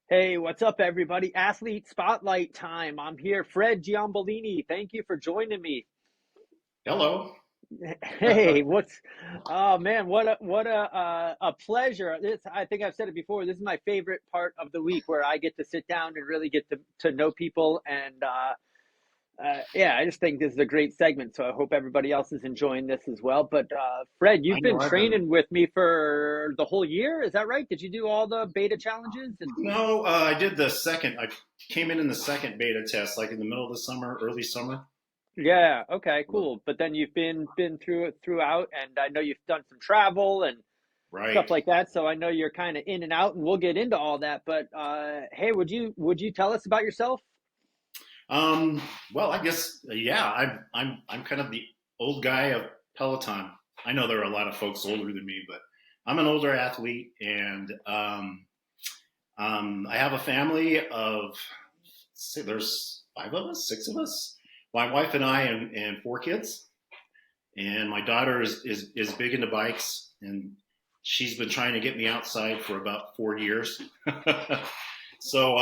Hey, what's up, everybody? Athlete Spotlight time. I'm here, Fred Giombolini. Thank you for joining me. Hello. Hey, oh man, what a pleasure. I think I've said it before. This is my favorite part of the week where I get to sit down and really get to know people. And yeah, I just think this is a great segment. So I hope everybody else is enjoying this as well. But Fred, I you've know been I've been. training with me for the whole year. Is that right? Did you do all the beta challenges? And No, I did the second. I came in the second beta test, like in the middle of the summer, early summer. yeah, okay, cool. But then you've been through it throughout, and I know you've done some travel and stuff Right. like that. So I know you're kind of in and out, and we'll get into all that. But hey, would you tell us about yourself? Um, well, I guess yeah. I'm kind of the old guy of Peloton. I know there are a lot of folks older than me, but I'm an older athlete, and I have a family of there's five of us, six of us. My wife and I, and four kids. And my daughter is big into bikes, and she's been trying to get me outside for about 4 years. So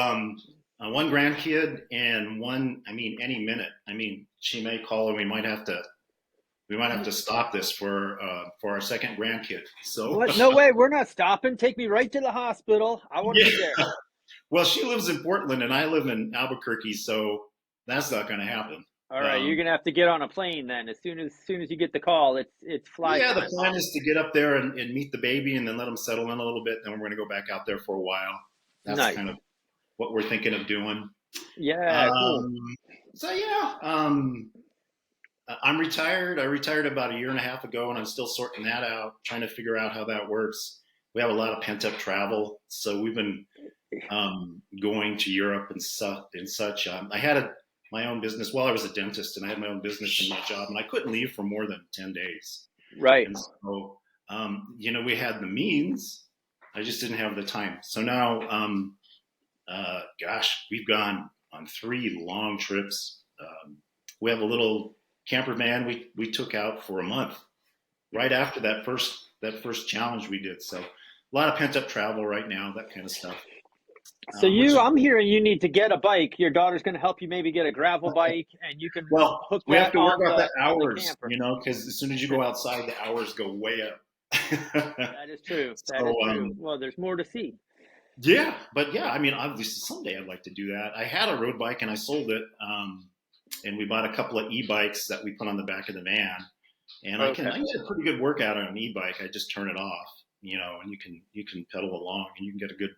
one grandkid and one, I mean, any minute. I mean, she may call, and we might have to stop this for our second grandkid. So What? No way, we're not stopping. Take me right to the hospital. I want to yeah. be there. Well, she lives in Portland, and I live in Albuquerque, so that's not going to happen. All right, you're Um, gonna have to get on a plane then. As soon as you get the call, it's fly Yeah, the time, huh? plan is to get up there and meet the baby and then let them settle in a little bit. Then we're going to go back out there for a while. That's Nice. kind of what we're thinking of doing. Yeah, cool. Um, so yeah, I'm retired. I retired about a year and a half ago, and I'm still sorting that out, trying to figure out how that works. We have a lot of pent up travel, so we've been going to Europe and such. I had my own business. Well, I was a dentist, and I had my own business in my job, and I couldn't leave for more than 10 days. Right. And so, we had the means. I just didn't have the time. So now, gosh, we've gone on three long trips. We have a little camper van we took out for a month right after that first challenge we did. So a lot of pent up travel right now, that kind of stuff, So which is I'm great. hearing you need to get a bike. Your daughter's going to help you maybe get a gravel bike, and you can Well, hook we have that to work out the on the hours, camper. because as soon as you go outside, the hours go way up. That is true. That So is true. Well, there's more to see. yeah, but yeah, I mean, obviously someday I'd like to do that. I had a road bike and I sold it, and we bought a couple of e-bikes that we put on the back of the van, and Okay. I get a pretty good workout on an e-bike. I just turn it off, and you can pedal along and you can get a good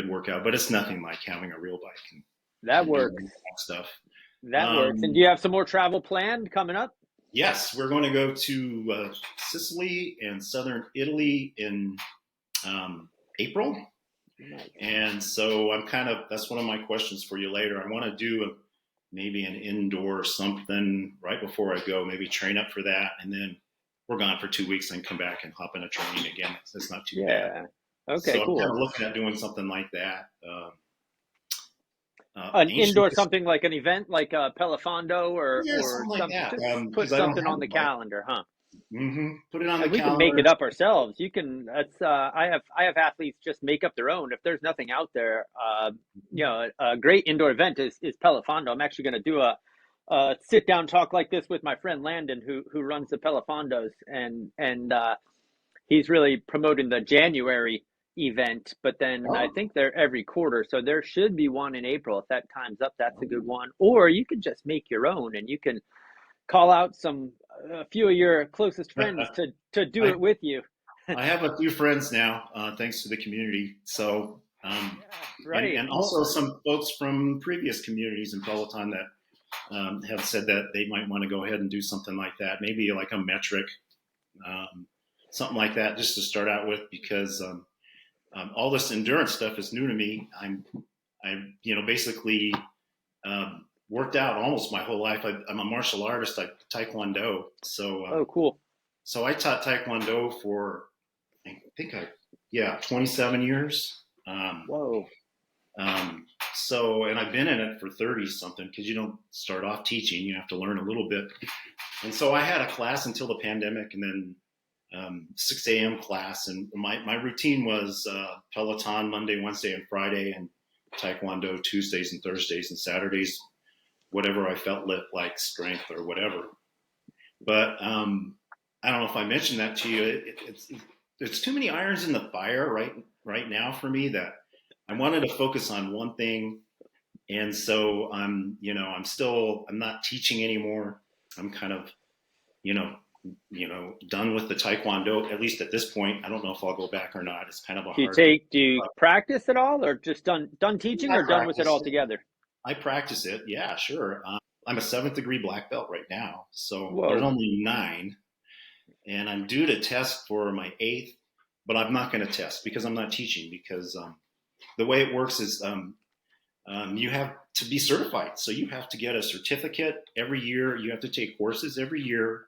workout, but it's nothing like having a real bike That and doing works. that stuff. That works. And do Um, you have some more travel planned coming up? yes, we're going to go to Sicily and southern Italy in April. Nice. And so that's one of my questions for you later. I want to do maybe an indoor something right before I go, maybe train up for that. And then we're gone for 2 weeks and come back and hop into training again. It's not too bad. Yeah. Okay, So I'm kind cool. of looking at doing something like that. An Ancient, indoor something like an event like a Pelafondo yeah, or something like some that. just put Because I don't something have on a the bike. calendar, huh? Put it on the And we can make calendar. it up ourselves. You can. That's. I have athletes just make up their own. If there's nothing out there, a great indoor event is Pelafondo. I'm actually going to do a sit down talk like this with my friend Landon, who runs the Pelafondos, and he's really promoting the January event. But then I Oh, think they're every quarter, so there should be one in April. If that time's up, that's a good one. Or you can just make your own, and you can call out a few of your closest friends to do I it with you. I have a few friends now, thanks to the community. So, Yeah, and right. and Well, also some folks from previous communities in Peloton that have said that they might want to go ahead and do something like that, maybe like a metric, um, something like that, just to start out with, because all this endurance stuff is new to me. Basically worked out almost my whole life. I'm a martial artist. I taekwondo, so oh, cool. I taught taekwondo for I think 27 years. Whoa. And I've been in it for 30 something because you don't start off teaching, you have to learn a little bit. And so I had a class until the pandemic, and then 6 a.m. class. And my routine was Peloton Monday, Wednesday, and Friday, and Taekwondo Tuesdays and Thursdays and Saturdays, whatever I felt like strength or whatever. But I don't know if I mentioned that to you. It's too many irons in the fire right now for me that I wanted to focus on one thing, and so I'm not teaching anymore. I'm kind of you know done with the Taekwondo, at least at this point. I don't know if I'll go back or not. It's kind of a hard. Do you practice at all, or just done teaching, I or done with it practice. altogether? I practice it. Yeah, sure. I'm a 7th degree black belt right now, so there's Whoa. only 9, and I'm due to test for my 8th, but I'm not going to test because I'm not teaching. Because the way it works is you have to be certified, so you have to get a certificate every year. You have to take courses every year.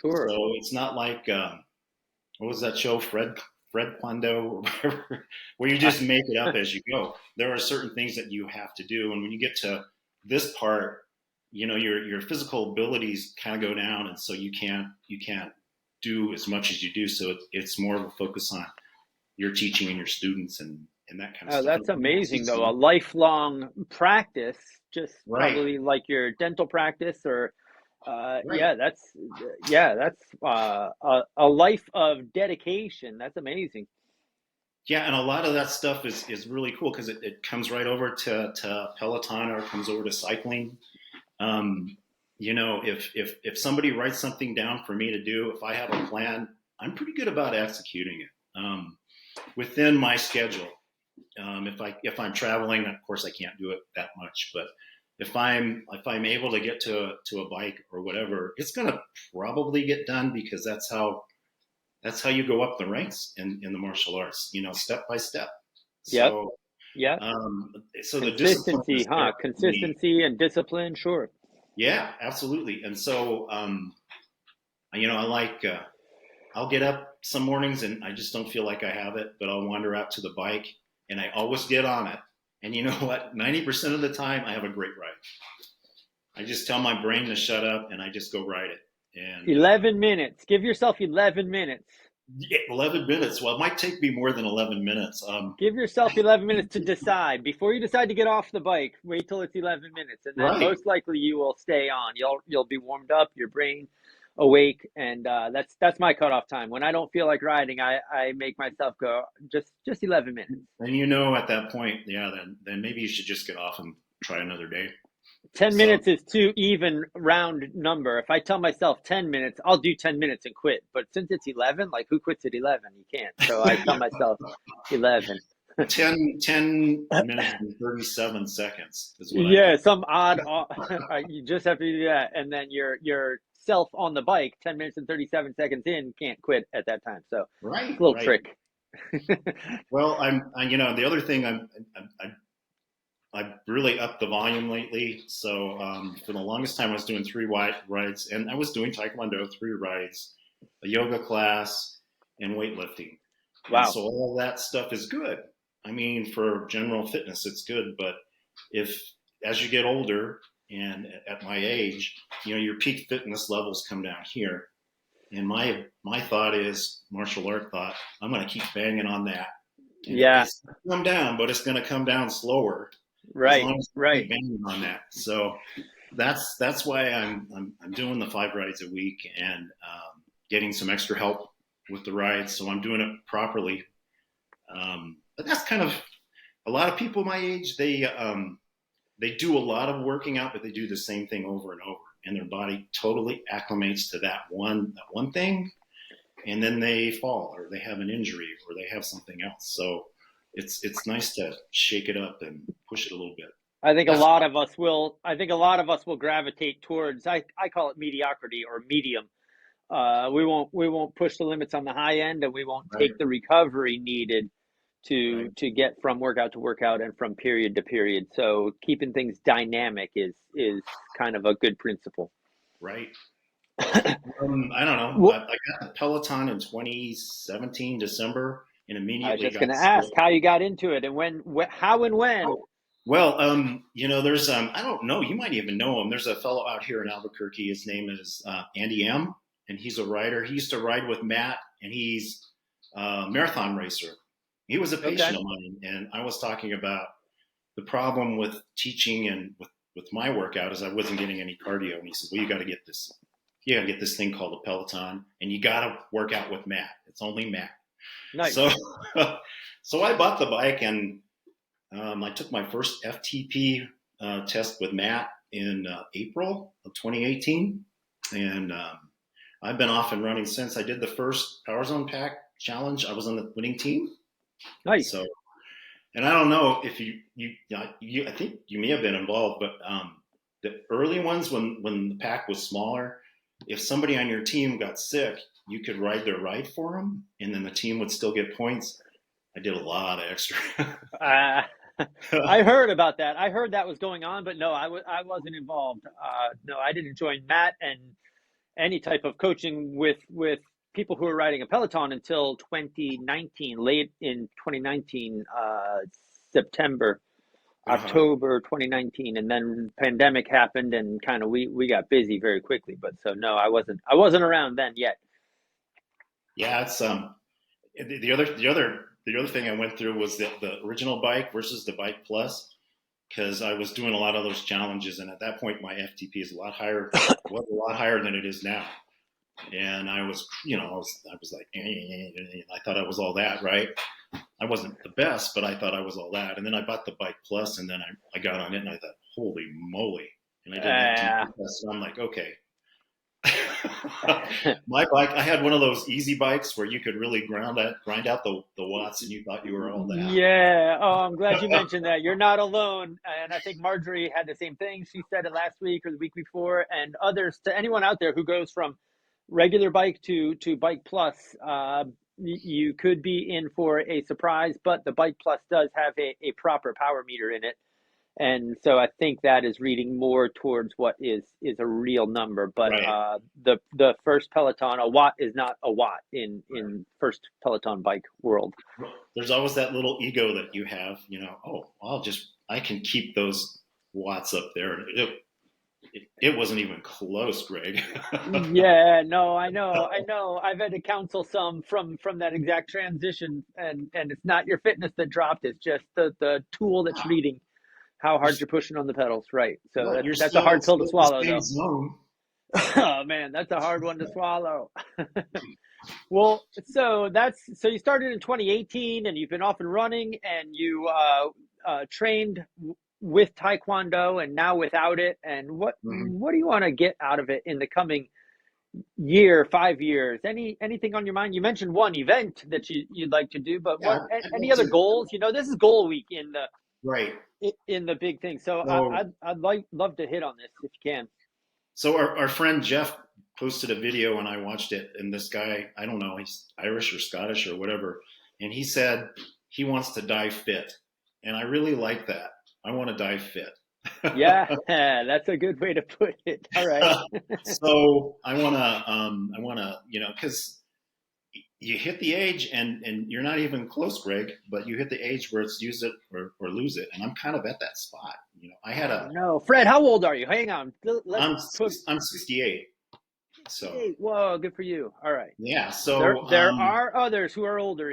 Sure. So it's not like what was that show, Fred Kwando or whatever, where you just make it up as you go. There are certain things that you have to do, and when you get to this part, your physical abilities kind of go down, and so you can't do as much as you do. So it's more of a focus on your teaching and your students and that kind of Oh, stuff. that's amazing, though. A lifelong practice, just Right, probably like your dental practice, or right. that's a life of dedication. That's amazing. Yeah, and a lot of that stuff is really cool because it comes right over to Peloton, or it comes over to cycling. If somebody writes something down for me to do, if I have a plan, I'm pretty good about executing it within my schedule. If I'm traveling, of course I can't do it that much, but if I'm able to get to a bike or whatever, it's gonna probably get done because that's how you go up the ranks in the martial arts, step by step. Yep. So Yep. so the discipline Consistency, is there huh? for me. Consistency and discipline, sure. Yeah, absolutely. And so I like I'll get up some mornings and I just don't feel like I have it, but I'll wander out to the bike and I always get on it. And you know what? 90% of the time I have a great ride. I just tell my brain to shut up and I just go ride it. And 11 minutes. Give yourself 11 minutes. 11 minutes. Well, it might take me more than 11 minutes. Give yourself 11 minutes to decide. Before you decide to get off the bike, wait till it's 11 minutes, and then Right. most likely you will stay on. You'll be warmed up, your brain awake, and that's my cutoff time. When I don't feel like riding, I make myself go just 11 minutes. And at that point, yeah, then maybe you should just get off and try another day. 10 So, minutes is too even round number. If I tell myself 10 minutes, I'll do 10 minutes and quit. But since it's 11, like, who quits at 11? You can't. So I tell myself 11. 10 minutes and 37 seconds is what I do. Yeah, some odd. You just have to do that, and then your self on the bike, 10 minutes and 37 seconds in, can't quit at that time. So it's Right, a little right. trick. Well, the other thing I've really upped the volume lately. So for the longest time, I was doing 3 rides, and I was doing Taekwondo, 3 rides, a yoga class, and weightlifting. And Wow. so all that stuff is good. I mean, for general fitness, it's good. But as you get older, and at my age, your peak fitness levels come down here. And my thought is, martial art thought, I'm going to keep banging on that. And Yeah. it's going to come down, but it's going to come down slower. As Right. long as I Right. keep banging on that. So that's why I'm doing the 5 rides a week and getting some extra help with the rides. So I'm doing it properly. But that's kind of a lot of people my age. They do a lot of working out, but they do the same thing over and over, and their body totally acclimates to that one thing, and then they fall or they have an injury or they have something else. So it's nice to shake it up and push it a little bit. I think a That's lot of us will. I think a lot of us will gravitate towards. I call it mediocrity or medium. We won't push the limits on the high end, and we won't right. take the recovery needed Right. to get from workout to workout and from period to period. So keeping things dynamic is kind of a good principle. Right. I don't know. Well, I got the Peloton in 2017 December, and I was immediately just got going to sick. ask how you got into it and how and when. Oh, well, there's I don't know. You might even know him. There's a fellow out here in Albuquerque. His name is Andy M, and he's a rider. He used to ride with Matt, and he's a marathon racer. He was a Okay. patient of mine, and I was talking about the problem with teaching and with my workout is I wasn't getting any cardio. And he says, well, you got to get this thing called a Peloton, and you got to work out with Matt. It's only Matt. Nice. So, so I bought the bike, and I took my first FTP test with Matt in April of 2018, and I've been off and running since. I did the first Power Zone Pack challenge. I was on the winning team. Nice. So, and I don't know if you I think you may have been involved, but the early ones when the pack was smaller, if somebody on your team got sick, you could ride their ride for them, and then the team would still get points. I did a lot of extra. I heard about that. I heard that was going on, but no, I wasn't involved. No, I didn't join Matt and any type of coaching with people who were riding a Peloton until 2019, late in 2019, September, October 2019, and then pandemic happened, and kind of we got busy very quickly. But so no, I wasn't around then yet. Yeah, it's the other thing I went through was the original bike versus the Bike Plus, because I was doing a lot of those challenges, and at that point my FTP is a lot higher than it is now. And I was like, I thought I was all that, right? I wasn't the best, but I thought I was all that. And then I bought the Bike Plus, and then I got on it, and I thought, holy moly! And I did that test, and I'm like, okay. My bike, I had one of those easy bikes where you could really grind out the watts, and you thought you were all that. Yeah. Oh, I'm glad you mentioned that. You're not alone. And I think Marjorie had the same thing. She said it last week or the week before, and others. To anyone out there who goes from regular bike to Bike Plus, you could be in for a surprise, but the Bike Plus does have a proper power meter in it. And so I think that is reading more towards what is a real number. But right. The first Peloton, a watt is not a watt in first Peloton bike world. There's always that little ego that you have, I can keep those watts up there. It wasn't even close, Greg. Yeah, no, I know. I've had to counsel some from that exact transition, and it's not your fitness that dropped. It's just the tool that's reading how hard you're pushing on the pedals, right? So well, that's a hard pill to swallow, though. Zone. Oh man, that's a hard one to swallow. Well, so you started in 2018, and you've been off and running, and you trained with Taekwondo, and now without it. And what do you want to get out of it in the coming year, 5 years? Anything on your mind? You mentioned one event that you'd like to do, but any other goals? This is goal week in the big thing. So I'd love to hit on this if you can. So our friend Jeff posted a video, and I watched it, and this guy, I don't know, he's Irish or Scottish or whatever, and he said he wants to die fit, and I really like that. I want to die fit. Yeah, that's a good way to put it. All right. So I want to, because you hit the age, and you're not even close, Greg, but you hit the age where it's use it or lose it, and I'm kind of at that spot. I had No, Fred, how old are you? Hang on. I'm 68. So whoa, good for you. All right. Yeah. So there are others who are older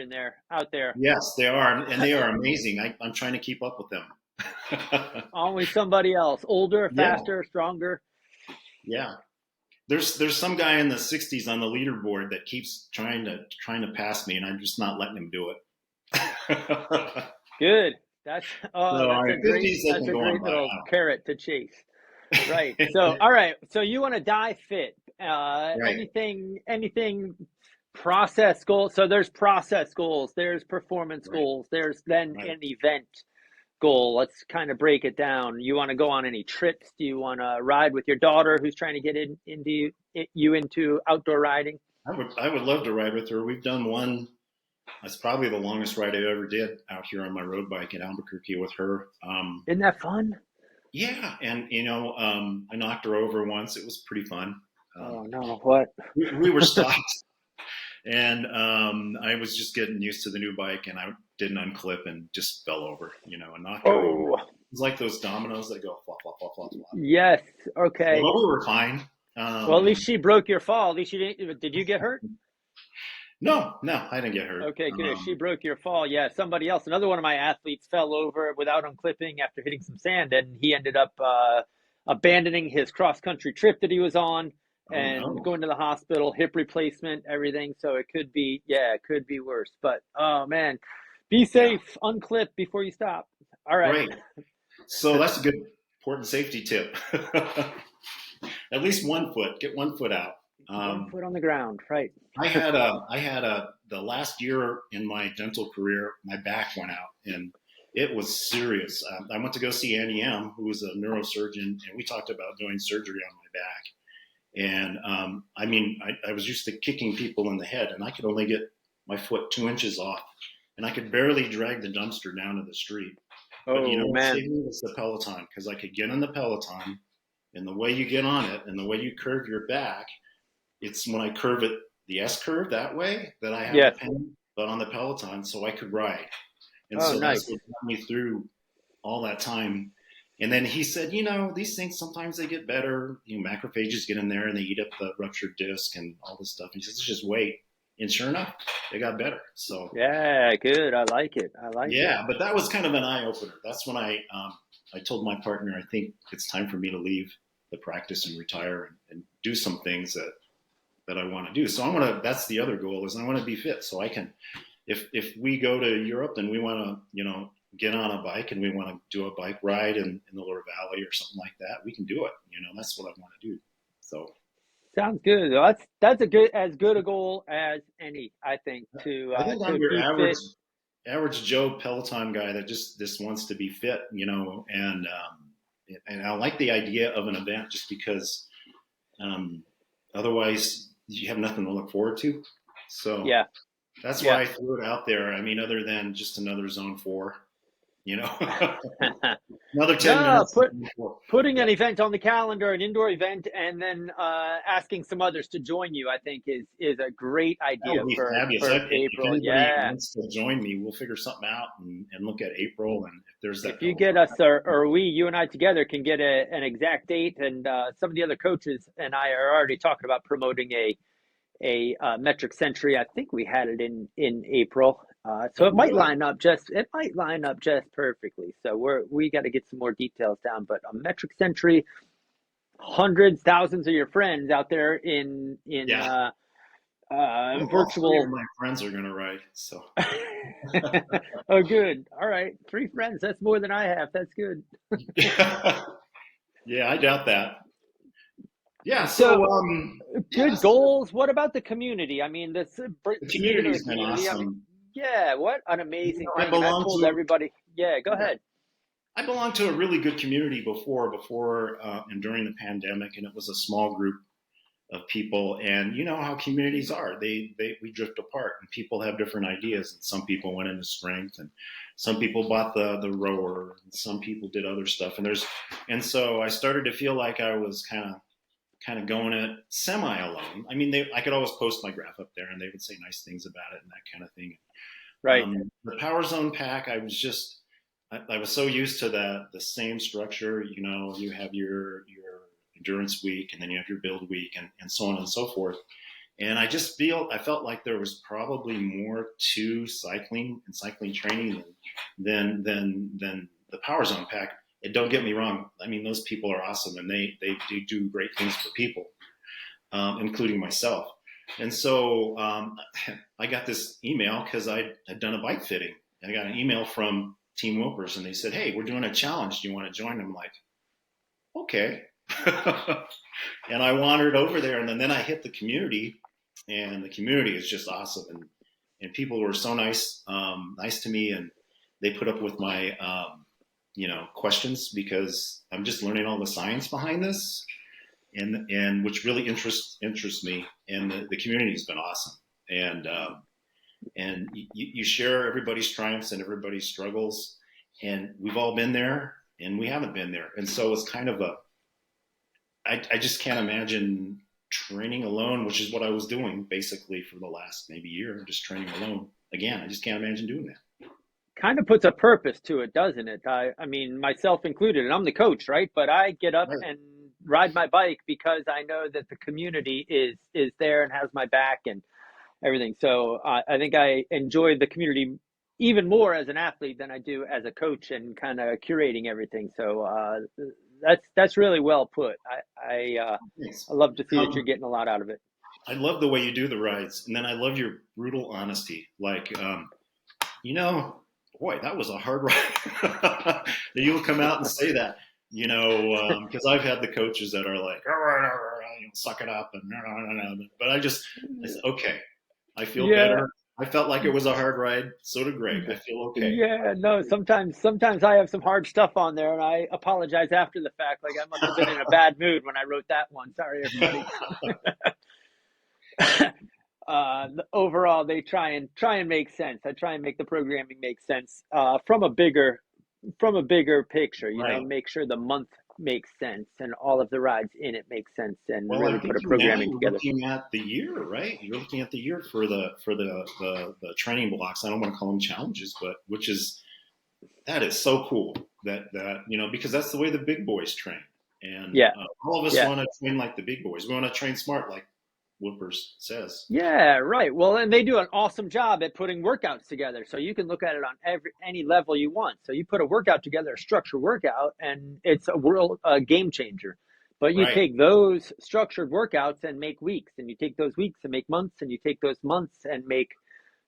out there. Yes, they are, and they are amazing. I'm trying to keep up with them. Always somebody else, older, faster, stronger. Yeah. There's some guy in the 60s on the leaderboard that keeps trying to pass me, and I'm just not letting him do it. Good. That's a great little carrot to chase. Right. So, all right. So you want to die fit. Right. Anything process goals. So there's process goals. There's performance goals. There's then an event goal. Let's kind of break it down. You want to go on any trips? Do you want to ride with your daughter who's trying to get into outdoor riding? I would love to ride with her. We've done one. That's probably the longest ride I ever did out here on my road bike in Albuquerque with her. Isn't that fun? Yeah, and I knocked her over once. It was pretty fun. Oh no! What? We were stopped, and I was just getting used to the new bike, and I didn't unclip and just fell over, and knocked her over. It was like those dominoes that go flop, flop, flop, flop, flop. Yes. Okay. Well, we were fine. Well, at least she broke your fall. At least you didn't. Did you get hurt? No, no, I didn't get hurt. Okay, good. She broke your fall. Yeah, somebody else, another one of my athletes fell over without unclipping after hitting some sand, and he ended up abandoning his cross country trip that he was on Oh and no. going to the hospital, hip replacement, everything. So it could be, yeah, it could be worse. But oh man, be Yeah. safe, unclip before you stop. All right. Right. So that's a good important safety tip. At least one foot. Get one foot out. One Um, foot on the ground, right? the last year in my dental career, my back went out and it was serious. I went to go see Annie M, who was a neurosurgeon, and we talked about doing surgery on my back. And I mean, I was used to kicking people in the head, and I could only get my foot 2 inches off, and I could barely drag the dumpster down to the street. But you know Oh what man. saved me was the Peloton, because I could get on the Peloton, and the way you get on it, and the way you curve your back, it's when I curve it, the S curve that way, that I have the Yes. pain, but on the Peloton, so I could ride. And Oh, so that's nice. what got me through all that time. And then he said, you know, these things sometimes they get better. You know, macrophages get in there and they eat up the ruptured disc and all this stuff. He says, just wait. And sure enough, they got better. So Yeah, good. I like it. I like it. yeah, but that was kind of an eye opener. That's when I told my partner, I think it's time for me to leave the practice and retire and do some things that I want to do. So I want to. That's the other goal, is I want to be fit so I can. If we go to Europe and we want to, you know, get on a bike and we want to do a bike ride in the Lower Valley or something like that, we can do it. You know, that's what I want to do. So Sounds good. That's a good as good a goal as any, I think, I think I'm to your be fit. average Joe Peloton guy that just wants to be fit, you know, and I like the idea of an event just because um, otherwise you have nothing to look forward to. So Yeah, that's yeah. why I threw it out there. I mean, other than just another zone four, you know, another 10 No, minutes. Zone four. putting Yeah, an event on the calendar, an indoor event, and then asking some others to join you, I think is a great that would idea be fabulous. for If April. anybody Yeah. wants to join me, we'll figure something out and look at April. And if there's that If you Peloton, get us, or we, you and I together, can get an exact date, and some of the other coaches and I are already talking about promoting a metric century. I think we had it in April, so oh, really? it might line up just perfectly. So we got to get some more details down. But a metric century, hundreds, thousands of your friends out there in Yeah. Well, all three of virtual. my friends are going to ride. So, Oh, good. All right, 3 friends. That's more than I have. That's good. yeah, I doubt that. Yeah. So Yeah, good so goals. What about the community? I mean, this the speaking of the community's been community. I mean, awesome. yeah, what an You amazing know, thing. And I've told everybody, yeah, go yeah, ahead. I belonged to a really good community before and during the pandemic, and it was a small group of people. And you know how communities are; we drift apart, and people have different ideas. And some people went into strength, and some people bought the rower, and some people did other stuff. And so I started to feel like I was kind of going it semi alone. I mean, I could always post my graph up there, and they would say nice things about it and that kind of thing. Right. The Power Zone pack, I was so used to the same structure. You know, you have your endurance week, and then you have your build week, and so on and so forth. And I felt like there was probably more to cycling and cycling training than the Power Zone pack. And don't get me wrong. I mean, those people are awesome, and they do great things for people, including myself. And so I got this email because I had done a bike fitting. And I got an email from Team Wilpers, and they said, "Hey, we're doing a challenge. Do you want to join?" I'm like, "Okay." And I wandered over there, and then I hit the community, and the community is just awesome, and people were so nice to me, and they put up with my questions because I'm just learning all the science behind this, and which really interests me, and the community's been awesome, and you share everybody's triumphs and everybody's struggles, and we've all been there, and we haven't been there, and so it's kind of I just can't imagine training alone, which is what I was doing basically for the last maybe year, just training alone. Again, I just can't imagine doing that. Kind of puts a purpose to it, doesn't it? I mean, myself included, and I'm the coach, right? But I get up Right. and ride my bike because I know that the community is there and has my back, and everything. So I think I enjoyed the community even more as an athlete than I do as a coach and kind of curating everything. So that's really well put. Thanks. I love to see that you're Um, getting a lot out of it. I love the way you do the rides, and then I love your brutal honesty. Like, you know, boy, that was a hard ride. You'll come out and say that, because I've had the coaches that are like, suck it up, and but I said, okay, I feel Yeah, better. I felt like it was a hard ride. So did Greg. I feel okay. yeah, no, sometimes I have some hard stuff on there and I apologize after the fact. Like I must have been in a bad mood when I wrote that one. Sorry, everybody. Overall, they try and make sense. I try and make the programming make sense from a bigger picture. Right. Make sure the month makes sense and all of the rides in it make sense and Well, I really put think a now programming you're together. looking at the year, right? You're looking at the year for the training blocks. I don't want to call them challenges, but that is so cool that because that's the way the big boys train, and Yeah, all of us yeah. want to train like the big boys. We want to train smart, like Wilpers says. Yeah, right. Well, and they do an awesome job at putting workouts together. So you can look at it on any level you want. So you put a workout together, a structured workout, and it's a game changer. But you Right. take those structured workouts and make weeks, and you take those weeks and make months, and you take those months and make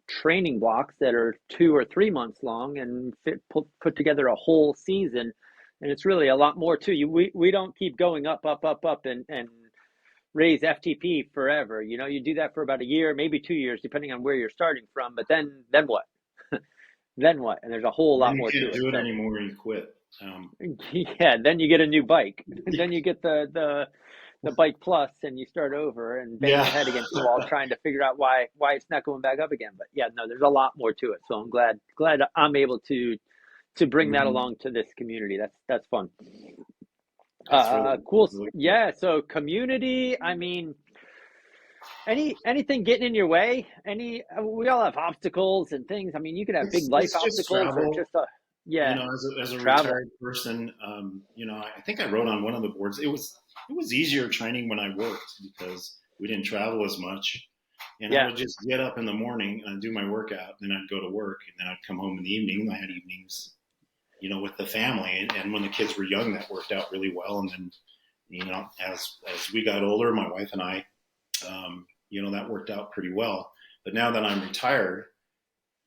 training blocks that are 2 or 3 months long and put together a whole season. And it's really a lot more too. We don't keep going up, up, up, up, and raise FTP forever. You do that for about a year, maybe 2 years, depending on where you're starting from. But then what? Then what? And there's a whole Then lot you more to can't it. do it So anymore, and you quit. yeah, then you get a new bike. Then you get the bike plus, and you start over and bang Yeah. your head against the wall trying to figure out why it's not going back up again. But yeah, no, there's a lot more to it. So I'm glad I'm able to bring that Mhm. along to this community. That's fun. That's really, Cool. really cool. Yeah. So community. I mean, anything getting in your way? We all have obstacles and things. I mean, you could have big life It's just obstacles or travel. just yeah, As a travel. retired person, I think I wrote on one of the boards. It was easier training when I worked because we didn't travel as much, and I Yeah. would just get up in the morning and do my workout, then I'd go to work, and then I'd come home in the evening. I had evenings, with the family, and when the kids were young, that worked out really well. And then, as we got older, my wife and I, that worked out pretty well. But now that I'm retired,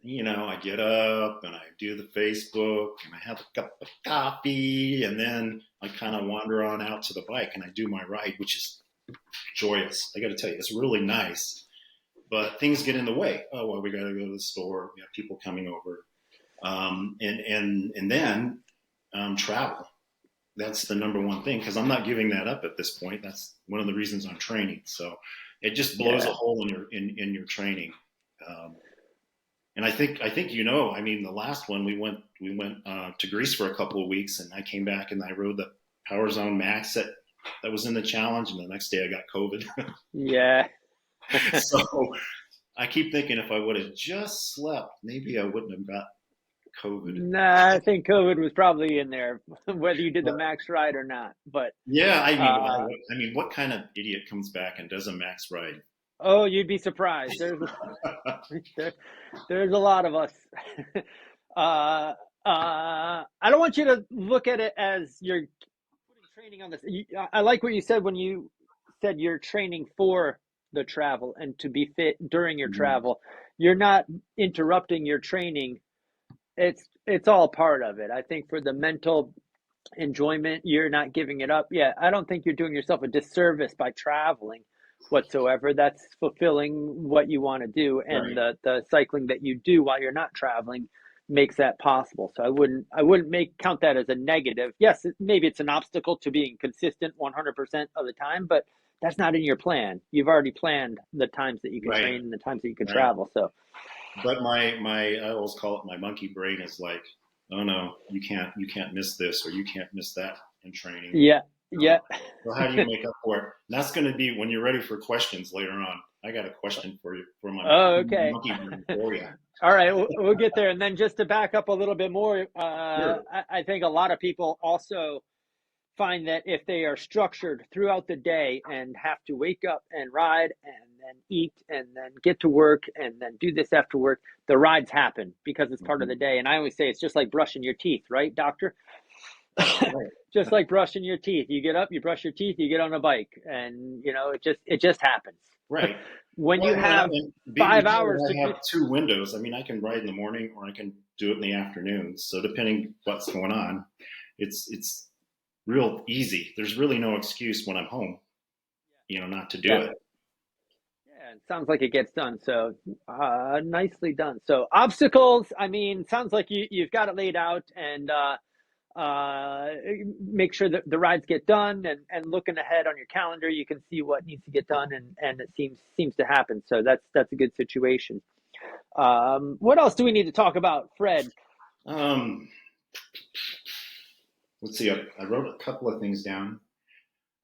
I get up and I do the Facebook and I have a cup of coffee, and then I kind of wander on out to the bike and I do my ride, which is joyous. I got to tell you, it's really nice, but things get in the way. Oh, well, we got to go to the store. We have people coming over. And then travel. That's the number one thing because I'm not giving that up at this point. That's one of the reasons I'm training. So it just blows a Yeah. hole in your training. Um, and I mean, the last one we went to Greece for a couple of weeks, and I came back and I rode the Power Zone Max that was in the challenge, and the next day I got COVID. Yeah. So I keep thinking if I would have just slept, maybe I wouldn't have got COVID. Nah, I think COVID was probably in there, whether you did the But max ride or not. But yeah, I mean, uh, what kind of idiot comes back and does a max ride? oh, you'd be surprised. There, there's a lot of us. uh, I don't want you to look at it as you're putting training on this. I like what you said when you said you're training for the travel and to be fit during your Mhm. travel. You're not interrupting your training. It's all part of it. I think for the mental enjoyment, you're not giving it up. Yeah, I don't think you're doing yourself a disservice by traveling whatsoever. That's fulfilling what you want to do, and Right, the cycling that you do while you're not traveling makes that possible. So I wouldn't make count that as a negative. Yes, maybe it's an obstacle to being consistent 100% of the time, but that's not in your plan. You've already planned the times that you can right, train and the times that you can right. travel. So But my I always call it my monkey brain is like, oh no, you can't miss this or you can't miss that in training. yeah, Um, yeah. so how do you make up for it? And that's going to be when you're ready for questions later on. I got a question for you for my Oh, okay. monkey brain for you. All right, we'll get there. And then just to back up a little bit more, Sure. I think a lot of people also find that if they are structured throughout the day and have to wake up and ride and then eat and then get to work and then do this after work. The rides happen because it's part of Mhm. the day. And I always say it's just like brushing your teeth, right, doctor? Right. Just like brushing your teeth. You get up, you brush your teeth, you get on a bike, and it just happens. Right. When Well, you have and being 5 hours retired, to I do, have two windows. I mean, I can ride in the morning or I can do it in the afternoon. So depending what's going on, it's real easy. There's really no excuse when I'm home, not to do yeah, it. yeah, it sounds like it gets done. So nicely done. So obstacles, I mean, sounds like you've got it laid out, and uh, make sure that the rides get done, and looking ahead on your calendar, you can see what needs to get done, and it seems to happen. So that's a good situation. What else do we need to talk about, Fred? Um, let's see. I wrote a couple of things down.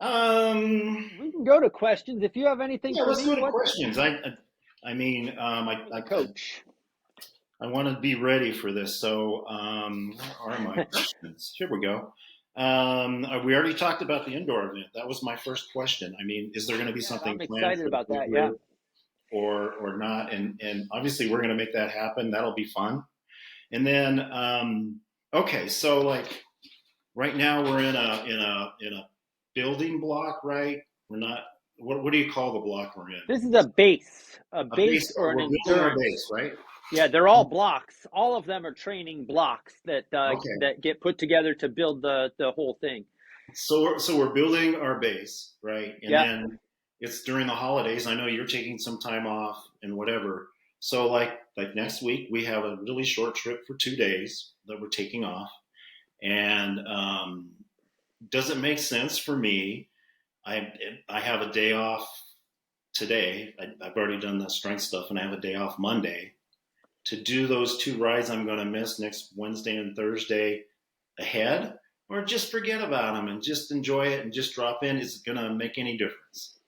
Um, We can go to questions if you have anything yeah, for let's me. go to What questions. I mean, you're the coach? I want to be ready for this. So, where are my questions? Here we go. We already talked about the indoor event. That was my first question. I mean, is there going to be Yeah, something I'm planned excited for about that. Yeah. February or not? And obviously, we're going to make that happen. That'll be fun. And then, okay, so like right now we're in a building block, right? We're not. What do you call the block we're in? This is a A base. base or an We're building our endurance. base, right? Yeah, they're all blocks. All of them are training blocks Okay. that get put together to build the whole thing. So we're building our base, right? And Yeah. then it's during the holidays. I know you're taking some time off and whatever. So like next week we have a really short trip for 2 days that we're taking off. And does it make sense for me? I I have a day off today. I've already done the strength stuff, and I have a day off Monday to do those two rides I'm going to miss next Wednesday and Thursday ahead, or just forget about them and just enjoy it and just drop in. Is it going to make any difference?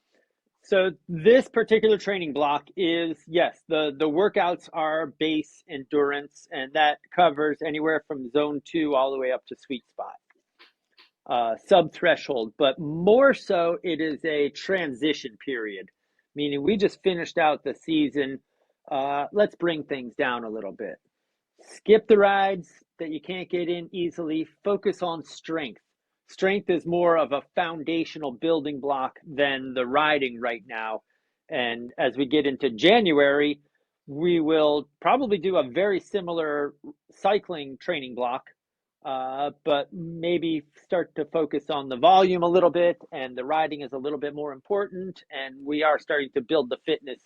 So this particular training block is, yes, the workouts are base endurance, and that covers anywhere from zone 2 all the way up to sweet spot, sub threshold. But more so, it is a transition period, meaning we just finished out the season. Let's bring things down a little bit. Skip the rides that you can't get in easily. Focus on strength. Strength is more of a foundational building block than the riding right now. And as we get into January, we will probably do a very similar cycling training block, but maybe start to focus on the volume a little bit, and the riding is a little bit more important. And we are starting to build the fitness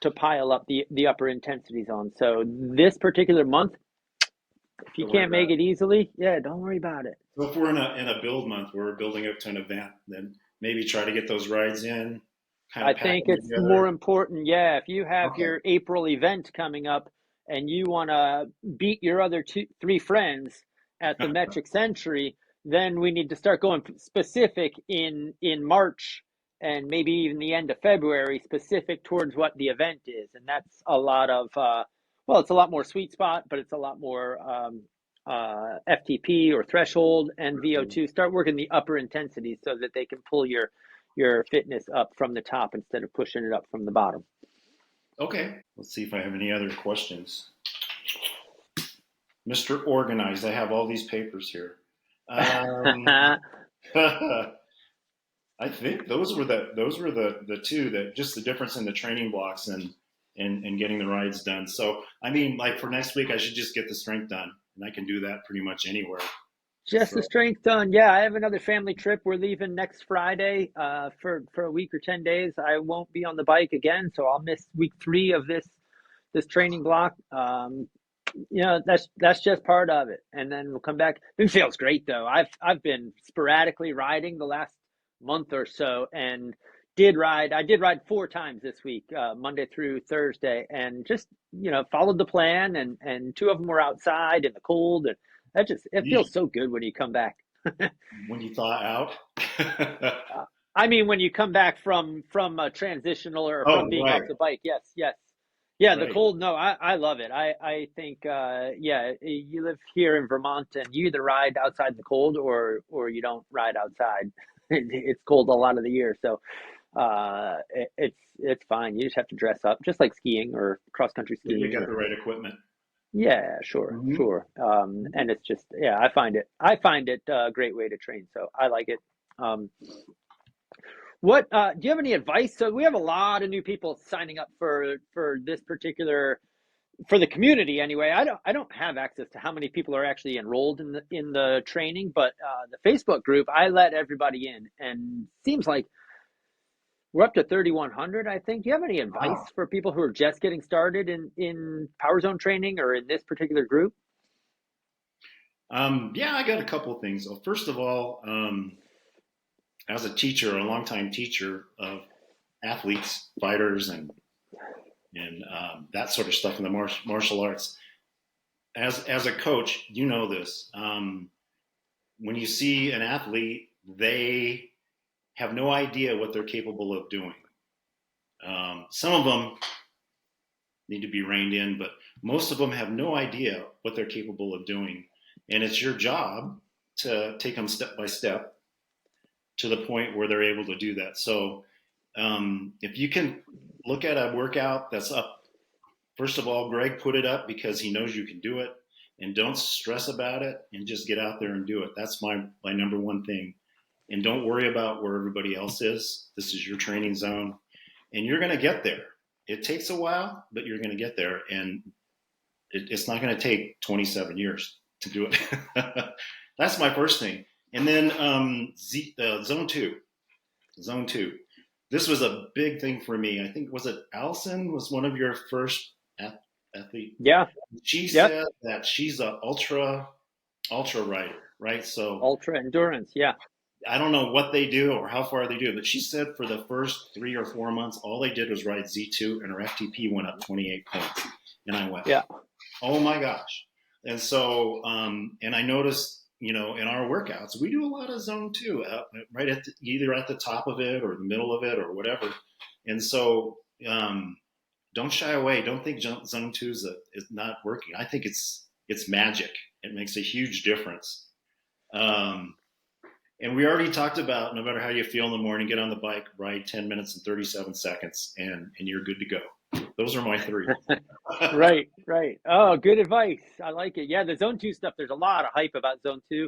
to pile up the upper intensities on. So this particular month, if you Don't worry can't about make it. it easily, yeah, don't worry about it. So if we're in a build month where we're building up to an event, then maybe try to get those rides in, kind I of pack think them it's more together. important, yeah, if you have Okay. your April event coming up and you want to beat your other three friends at the metric century, then we need to start going specific in March and maybe even the end of February, specific towards what the event is. And that's a lot of well, it's a lot more sweet spot, but it's a lot more FTP or threshold and VO2. Start working the upper intensities so that they can pull your fitness up from the top instead of pushing it up from the bottom. Okay. Let's see if I have any other questions. Mr. Organized, I have all these papers here. Um, I think those were the two that just the difference in the training blocks and getting the rides done. So I mean, like for next week, I should just get the strength done, and I can do that pretty much anywhere. Just the So strength done. Yeah, I have another family trip. We're leaving next Friday for a week or 10 days. I won't be on the bike again, so I'll miss week 3 of this training block. That's just part of it, and then we'll come back. It feels great though. I've been sporadically riding the last month or so, and I did ride 4 times this week, Monday through Thursday, and just followed the plan, and 2 of them were outside in the cold, and it feels so good when you come back. when you thaw out. I mean, when you come back from a transitional or from Oh, being right, off the bike, yes, yes, yeah, the right. cold. No, I love it. I think yeah, you live here in Vermont, and you either ride outside in the cold or you don't ride outside. It's cold a lot of the year, so It's fine. You just have to dress up, just like skiing or cross country You skiing got or the right equipment. yeah, sure, Hmm. sure. And it's just yeah, I find it a great way to train, so I like it. Um, what do you have any advice? So we have a lot of new people signing up for this particular for the community anyway. I don't have access to how many people are actually enrolled in the training, but the Facebook group I let everybody in, and seems like we're up to 3,100. I think. Do you have any advice Wow. for people who are just getting started in Power Zone training or in this particular group? Yeah, I got a couple of things. Well, first of all, as a teacher, a longtime teacher of athletes, fighters, and that sort of stuff in the martial arts, as a coach, you know this. When you see an athlete, they have no idea what they're capable of doing. Some of them need to be reined in, but most of them have no idea what they're capable of doing. And it's your job to take them step by step to the point where they're able to do that. So if you can look at a workout that's up, first of all, Greg put it up because he knows you can do it, and don't stress about it and just get out there and do it. That's my number one thing. And don't worry about where everybody else is. This is your training zone, and you're going to get there. It takes a while, but you're going to get there, and it's not going to take 27 years to do it. That's my first thing. And then zone two, zone two. This was a big thing for me. I think was it Allison was one of your first athlete. Yeah. She Yep. said that she's a ultra rider, right? So Ultra endurance. Yeah. I don't know what they do or how far they do, but she said for the first 3 or 4 months, all they did was ride Z2, and her FTP went up 28 points. And I went, Yeah. oh my gosh. And so, and I noticed, in our workouts, we do a lot of zone two, right at either at the top of it or the middle of it or whatever. And so, don't shy away. Don't think zone two is not working. I think it's magic. It makes a huge difference. Um, and we already talked about no matter how you feel in the morning, get on the bike, ride 10 minutes and 37 seconds, and you're good to go. Those are my three. Right, right. Oh, good advice. I like it. Yeah, the zone two stuff, there's a lot of hype about zone two.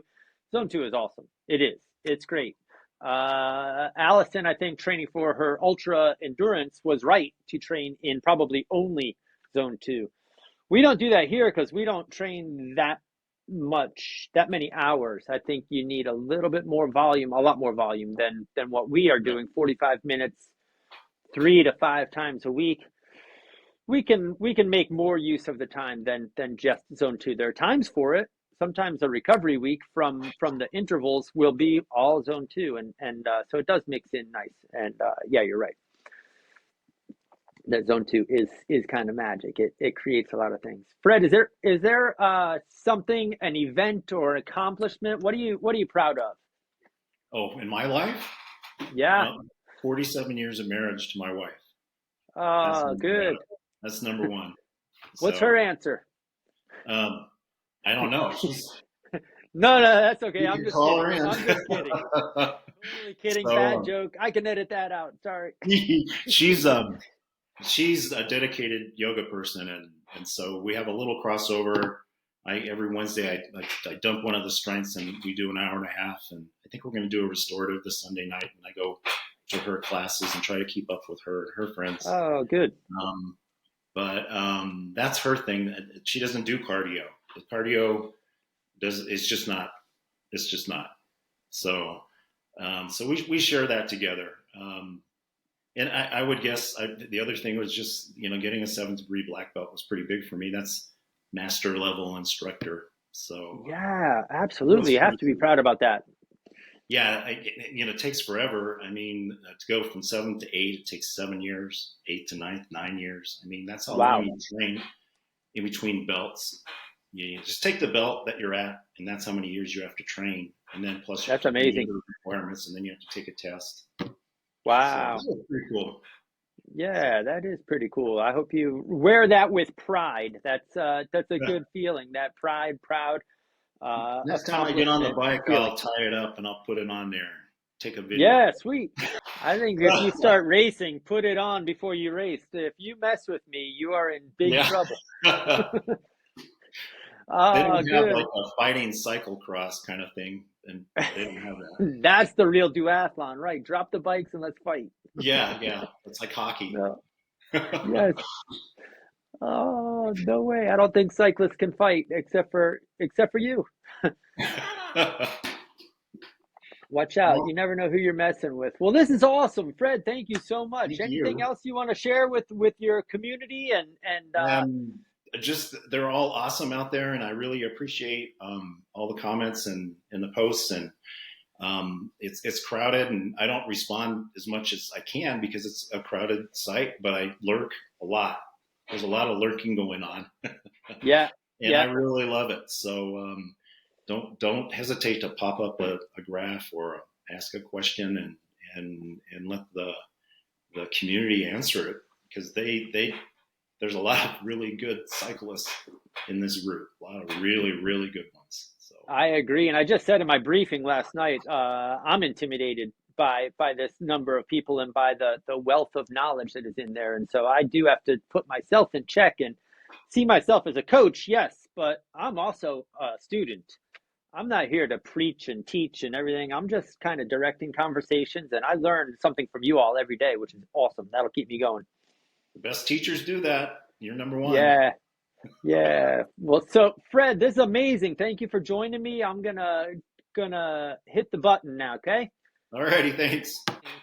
Zone two is awesome. It is. It's great. Allison, I think, training for her ultra endurance was right to train in probably only zone two. We don't do that here because we don't train that many hours. I think you need a little bit more volume, a lot more volume than what we are doing, 45 minutes, 3 to 5 times a week. We can make more use of the time than just zone two. There are times for it. Sometimes a recovery week from the intervals will be all zone two, and so it does mix in nice. And yeah, you're right. That zone two is kind of magic. It creates a lot of things. Fred, is there something, an event or accomplishment? What are you proud of? Oh, in my life, Yeah. 47 years of marriage to my wife. That's Good. that's number one. What's So her answer? um, I don't know. No, no, that's okay. You I'm can just call her kidding. in. I'm just kidding. Totally kidding. so Bad joke. I can edit that out. Sorry. she's she's a dedicated yoga person, and so we have a little crossover. Every Wednesday I dump one of the strengths and we do an hour and a half, and I think we're going to do a restorative this Sunday night, and I go to her classes and try to keep up with her and her friends. Oh, good. Um, but that's her thing. She doesn't do cardio. The cardio does it's just not. So so we share that together. And I would guess the other thing was just getting a 7th degree black belt was pretty big for me. That's master level instructor. So Yeah, that was absolutely. You have pretty to be cool. proud about that. Yeah, it takes forever. I mean, to go from 7th to 8th, it takes 7 years. 8th to 9th, 9 years. I mean, that's how long Wow. you train in between belts. You just take the belt that you're at, and that's how many years you have to train, and then plus you have That's to meet amazing. other requirements, and then you have to take a test. So that Wow. was pretty cool. Yeah, that is pretty cool. I hope you wear that with pride. That's a Yeah. good feeling. That pride, proud, Next time I get on the accomplishment bike, feeling. I'll tie it up and I'll put it on there. take a video. Yeah, sweet. I think if you start racing, put it on before you race. If you mess with me, you are in big Yeah. trouble. They Oh, don't have like good. a fighting cyclocross kind of thing, and they don't have that. That's the real duathlon, right? Drop the bikes and let's fight. Yeah, yeah. It's like hockey. No. Yes. Oh, no way. I don't think cyclists can fight except for you. Watch out. Well, You never know who you're messing with. Well, this is awesome, Fred. Thank you so much. thank Anything you. else you want to share with your community and Um, just they're all awesome out there, and I really appreciate all the comments and the posts. And it's crowded, and I don't respond as much as I can because it's a crowded site. But I lurk a lot. There's a lot of lurking going on, yeah, and I yeah. really love it. So don't hesitate to pop up a graph or ask a question and let the community answer it because they there's a lot of really good cyclists in this group, a lot of really good ones. So I agree. And I just said in my briefing last night, I'm intimidated by this number of people and by the wealth of knowledge that is in there. And so I do have to put myself in check and see myself as a coach, yes, but I'm also a student. I'm not here to preach and teach and everything. I'm just kind of directing conversations, and I learn something from you all every day, which is awesome. That'll keep me going. the best teachers do that. You're number one. Yeah, yeah. Well, so Fred, this is amazing. Thank you for joining me. I'm gonna hit the button now, okay? All righty, thanks.